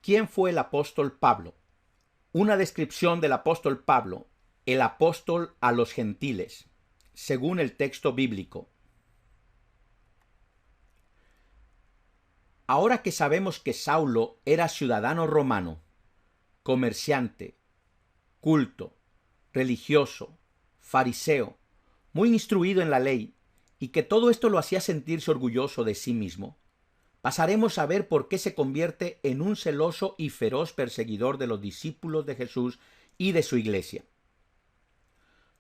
¿Quién fue el apóstol Pablo? Una descripción del apóstol Pablo, el apóstol a los gentiles, según el texto bíblico. Ahora que sabemos que Saulo era ciudadano romano, comerciante, culto, religioso, fariseo, muy instruido en la ley, y que todo esto lo hacía sentirse orgulloso de sí mismo, pasaremos a ver por qué se convierte en un celoso y feroz perseguidor de los discípulos de Jesús y de su iglesia.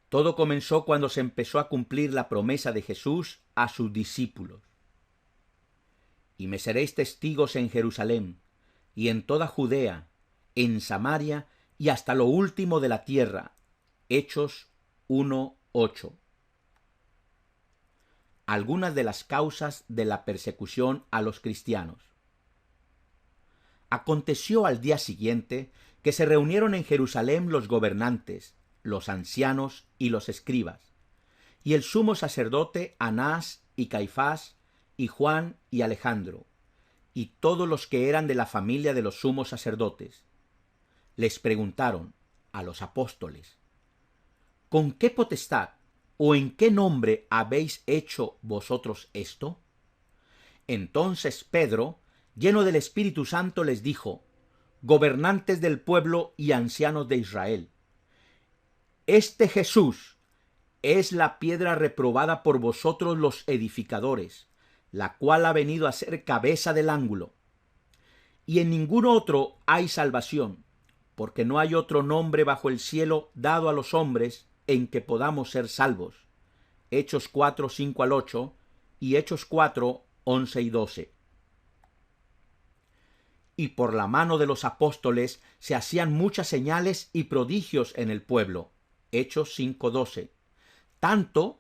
Todo comenzó cuando se empezó a cumplir la promesa de Jesús a sus discípulos. Y me seréis testigos en Jerusalén, y en toda Judea, en Samaria, y hasta lo último de la tierra. Hechos 1:8. Algunas de las causas de la persecución a los cristianos. Aconteció al día siguiente que se reunieron en Jerusalén los gobernantes, los ancianos y los escribas, y el sumo sacerdote Anás y Caifás, y Juan y Alejandro, y todos los que eran de la familia de los sumos sacerdotes. Les preguntaron a los apóstoles: ¿con qué potestad o en qué nombre habéis hecho vosotros esto? Entonces Pedro, lleno del Espíritu Santo, les dijo: gobernantes del pueblo y ancianos de Israel, este Jesús es la piedra reprobada por vosotros los edificadores, la cual ha venido a ser cabeza del ángulo. Y en ningún otro hay salvación, porque no hay otro nombre bajo el cielo dado a los hombres en que podamos ser salvos. Hechos 4:5-8 y Hechos 4:11-12. Y por la mano de los apóstoles se hacían muchas señales y prodigios en el pueblo. Hechos 5:12. Tanto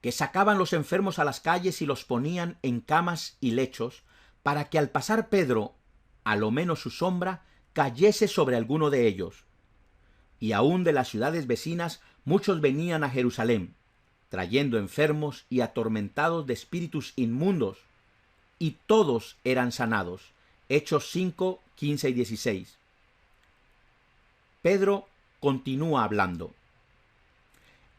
que sacaban los enfermos a las calles y los ponían en camas y lechos, para que al pasar Pedro, a lo menos su sombra, cayese sobre alguno de ellos. Y aun de las ciudades vecinas muchos venían a Jerusalén, trayendo enfermos y atormentados de espíritus inmundos, y todos eran sanados. Hechos 5:15-16. Pedro continúa hablando.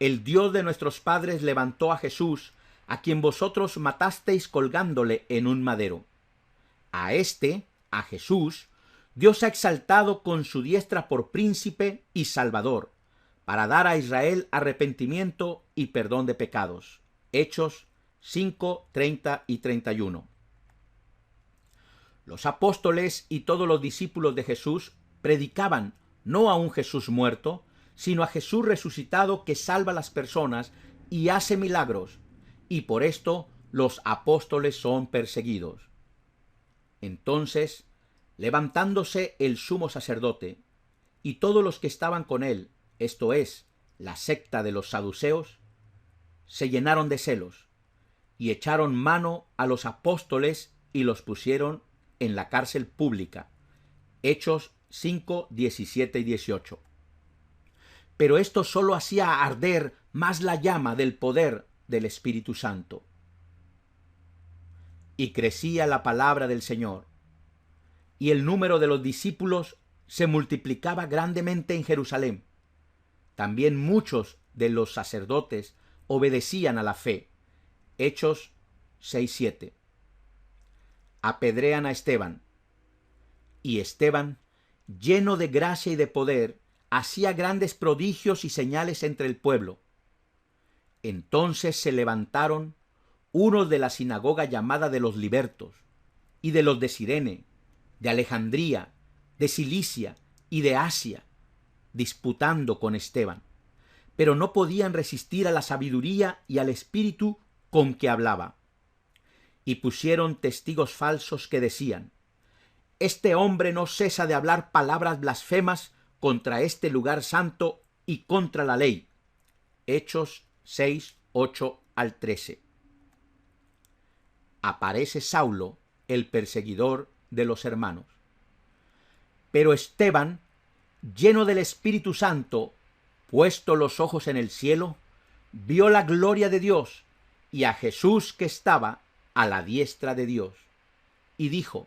El Dios de nuestros padres levantó a Jesús, a quien vosotros matasteis colgándole en un madero. A Jesús, Dios ha exaltado con su diestra por príncipe y salvador, para dar a Israel arrepentimiento y perdón de pecados. Hechos 5:30-31. Los apóstoles y todos los discípulos de Jesús predicaban no a un Jesús muerto, sino a Jesús resucitado, que salva a las personas y hace milagros, y por esto los apóstoles son perseguidos. Entonces, levantándose el sumo sacerdote y todos los que estaban con él, esto es, la secta de los saduceos, se llenaron de celos y echaron mano a los apóstoles y los pusieron en la cárcel pública. Hechos 5:17-18. Pero esto solo hacía arder más la llama del poder del Espíritu Santo. Y crecía la palabra del Señor, y el número de los discípulos se multiplicaba grandemente en Jerusalén. También muchos de los sacerdotes obedecían a la fe. Hechos 6:7. Apedrean a Esteban. Y Esteban, lleno de gracia y de poder, hacía grandes prodigios y señales entre el pueblo. Entonces se levantaron unos de la sinagoga llamada de los libertos, y de los de Cirene, de Alejandría, de Cilicia y de Asia, disputando con Esteban, pero no podían resistir a la sabiduría y al espíritu con que hablaba. Y pusieron testigos falsos que decían: este hombre no cesa de hablar palabras blasfemas contra este lugar santo y contra la ley. Hechos 6:8-13. Aparece Saulo, el perseguidor de los hermanos. Pero Esteban, lleno del Espíritu Santo, puesto los ojos en el cielo, vio la gloria de Dios y a Jesús que estaba a la diestra de Dios, y dijo: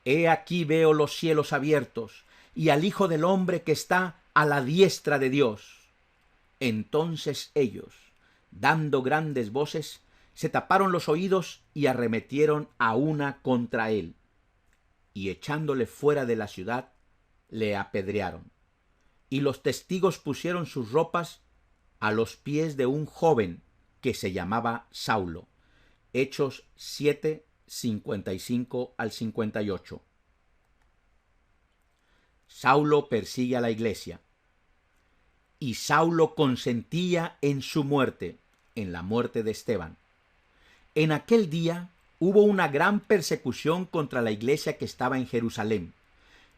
He aquí veo los cielos abiertos, y al Hijo del Hombre que está a la diestra de Dios. Entonces ellos, dando grandes voces, se taparon los oídos y arremetieron a una contra él, y echándole fuera de la ciudad, le apedrearon. Y los testigos pusieron sus ropas a los pies de un joven que se llamaba Saulo. Hechos 7, 55 al 58. Saulo persigue a la iglesia. Y Saulo consentía en su muerte, en la muerte de Esteban. En aquel día hubo una gran persecución contra la iglesia que estaba en Jerusalén,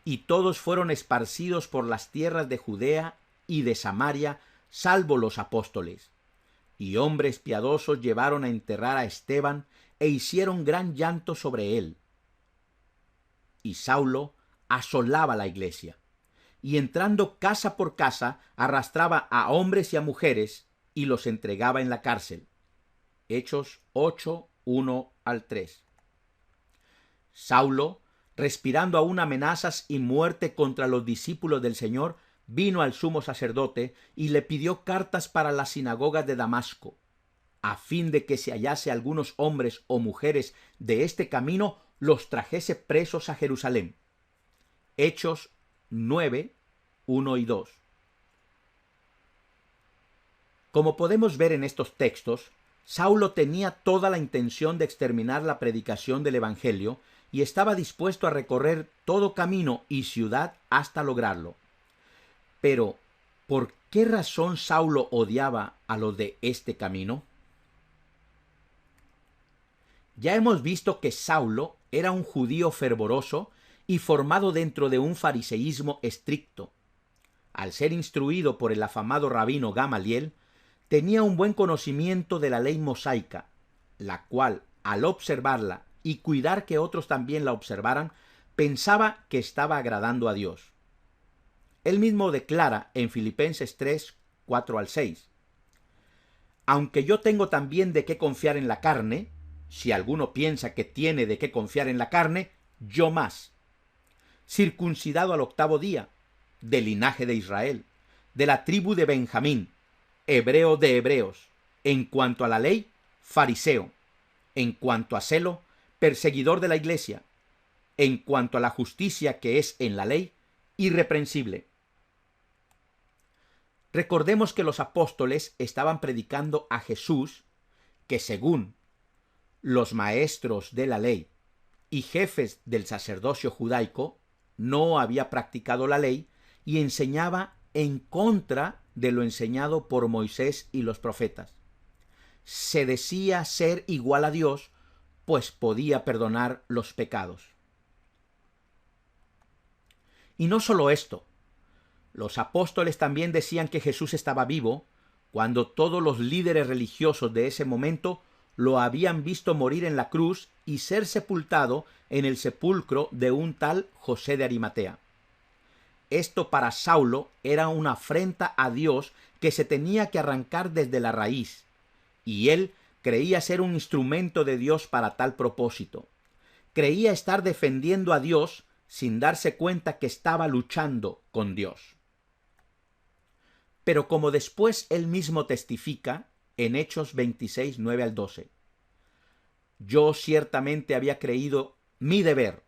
y todos fueron esparcidos por las tierras de Judea y de Samaria, salvo los apóstoles. Y hombres piadosos llevaron a enterrar a Esteban e hicieron gran llanto sobre él. Y Saulo asolaba la iglesia, y entrando casa por casa arrastraba a hombres y a mujeres y los entregaba en la cárcel. Hechos 8, 1 al 3. Saulo, respirando aún amenazas y muerte contra los discípulos del Señor, vino al sumo sacerdote y le pidió cartas para las sinagogas de Damasco, a fin de que si hallase algunos hombres o mujeres de este camino, los trajese presos a Jerusalén. Hechos 9, 1 y 2. Como podemos ver en estos textos, Saulo tenía toda la intención de exterminar la predicación del Evangelio y estaba dispuesto a recorrer todo camino y ciudad hasta lograrlo. Pero, ¿por qué razón Saulo odiaba a los de este camino? Ya hemos visto que Saulo era un judío fervoroso y formado dentro de un fariseísmo estricto. Al ser instruido por el afamado rabino Gamaliel, tenía un buen conocimiento de la ley mosaica, la cual, al observarla y cuidar que otros también la observaran, pensaba que estaba agradando a Dios. Él mismo declara en Filipenses 3, 4 al 6: Aunque yo tengo también de qué confiar en la carne, si alguno piensa que tiene de qué confiar en la carne, yo más. Circuncidado al 8º día, del linaje de Israel, de la tribu de Benjamín, hebreo de hebreos, en cuanto a la ley, fariseo, en cuanto a celo, perseguidor de la iglesia, en cuanto a la justicia que es en la ley, irreprensible. Recordemos que los apóstoles estaban predicando a Jesús, que según los maestros de la ley y jefes del sacerdocio judaico, no había practicado la ley y enseñaba en contra de lo enseñado por Moisés y los profetas. Se decía ser igual a Dios, pues podía perdonar los pecados. Y no solo esto, los apóstoles también decían que Jesús estaba vivo, cuando todos los líderes religiosos de ese momento lo habían visto morir en la cruz y ser sepultado en el sepulcro de un tal José de Arimatea. Esto para Saulo era una afrenta a Dios que se tenía que arrancar desde la raíz, y él creía ser un instrumento de Dios para tal propósito. Creía estar defendiendo a Dios sin darse cuenta que estaba luchando con Dios. Pero como después él mismo testifica en Hechos 26, 9 al 12, yo ciertamente había creído mi deber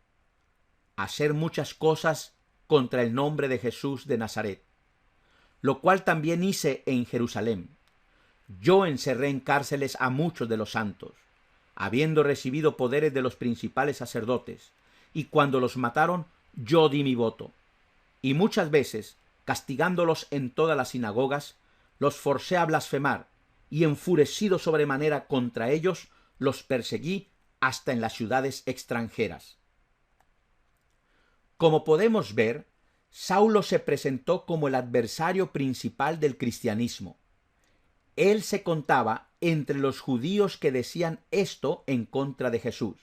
hacer muchas cosas contra el nombre de Jesús de Nazaret, lo cual también hice en Jerusalén. Yo encerré en cárceles a muchos de los santos, habiendo recibido poderes de los principales sacerdotes, y cuando los mataron, yo di mi voto. Y muchas veces, castigándolos en todas las sinagogas, los forcé a blasfemar, y enfurecido sobremanera contra ellos, los perseguí hasta en las ciudades extranjeras. Como podemos ver, Saulo se presentó como el adversario principal del cristianismo. Él se contaba entre los judíos que decían esto en contra de Jesús.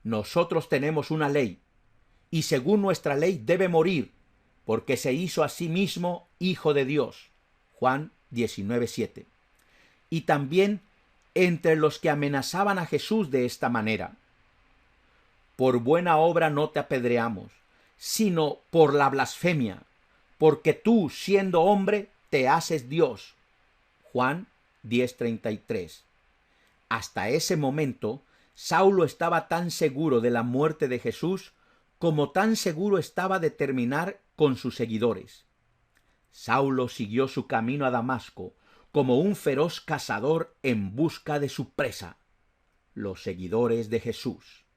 Nosotros tenemos una ley, y según nuestra ley debe morir, porque se hizo a sí mismo hijo de Dios. Juan 19:7. Y también entre los que amenazaban a Jesús de esta manera: por buena obra no te apedreamos, sino por la blasfemia, porque tú, siendo hombre, te haces Dios. Juan 10:33. Hasta ese momento, Saulo estaba tan seguro de la muerte de Jesús como tan seguro estaba de terminar con sus seguidores. Saulo siguió su camino a Damasco como un feroz cazador en busca de su presa, los seguidores de Jesús.